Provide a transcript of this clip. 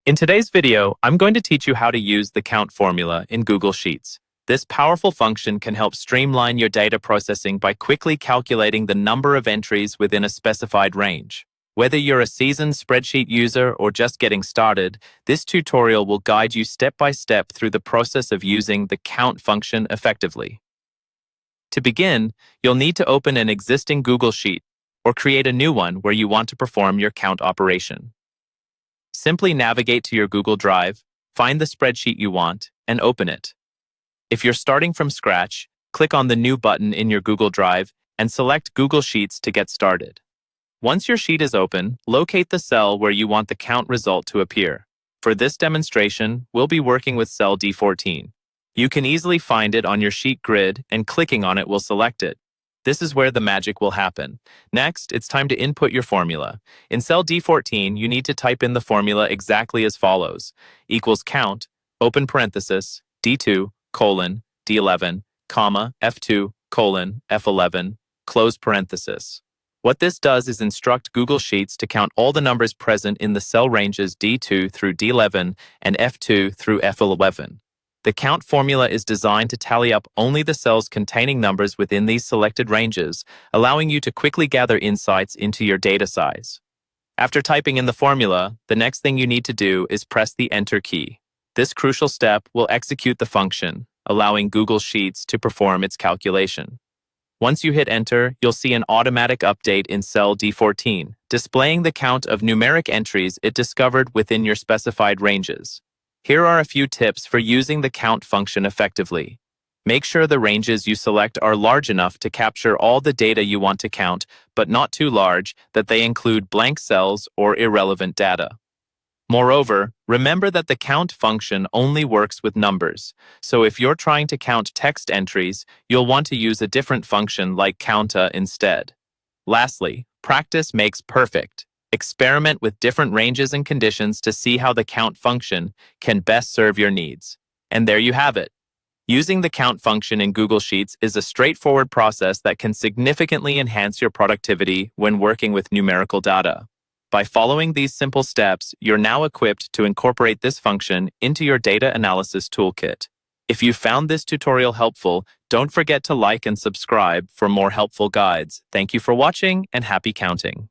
In today's video, I'm going to teach you how to use the count formula in Google Sheets. This powerful function can help streamline your data processing by quickly calculating the number of entries within a specified range. Whether you're a seasoned spreadsheet user or just getting started, this tutorial will guide you step by step through the process of using the count function effectively. To begin, you'll need to open an existing Google Sheet or create a new one where you want to perform your count operation. Simply navigate to your Google Drive, find the spreadsheet you want, and open it. If you're starting from scratch, click on the New button in your Google Drive and select Google Sheets to get started. Once your sheet is open, locate the cell where you want the count result to appear. For this demonstration, we'll be working with cell D14. You can easily find it on your sheet grid, and clicking on it will select it. This is where the magic will happen. Next, it's time to input your formula. In cell D14, you need to type in the formula exactly as follows: equals count, open parenthesis, D2, colon, D11, comma, F2, colon, F11, close parenthesis. What this does is instruct Google Sheets to count all the numbers present in the cell ranges D2 through D11 and F2 through F11. The count formula is designed to tally up only the cells containing numbers within these selected ranges, allowing you to quickly gather insights into your data size. After typing in the formula, the next thing you need to do is press the Enter key. This crucial step will execute the function, allowing Google Sheets to perform its calculation. Once you hit Enter, you'll see an automatic update in cell D14, displaying the count of numeric entries it discovered within your specified ranges. Here are a few tips for using the count function effectively. Make sure the ranges you select are large enough to capture all the data you want to count, but not too large that they include blank cells or irrelevant data. Moreover, remember that the count function only works with numbers, so if you're trying to count text entries, you'll want to use a different function like COUNTIF instead. Lastly, practice makes perfect. Experiment with different ranges and conditions to see how the count function can best serve your needs. And there you have it. Using the count function in Google Sheets is a straightforward process that can significantly enhance your productivity when working with numerical data. By following these simple steps, you're now equipped to incorporate this function into your data analysis toolkit. If you found this tutorial helpful, don't forget to like and subscribe for more helpful guides. Thank you for watching, and happy counting.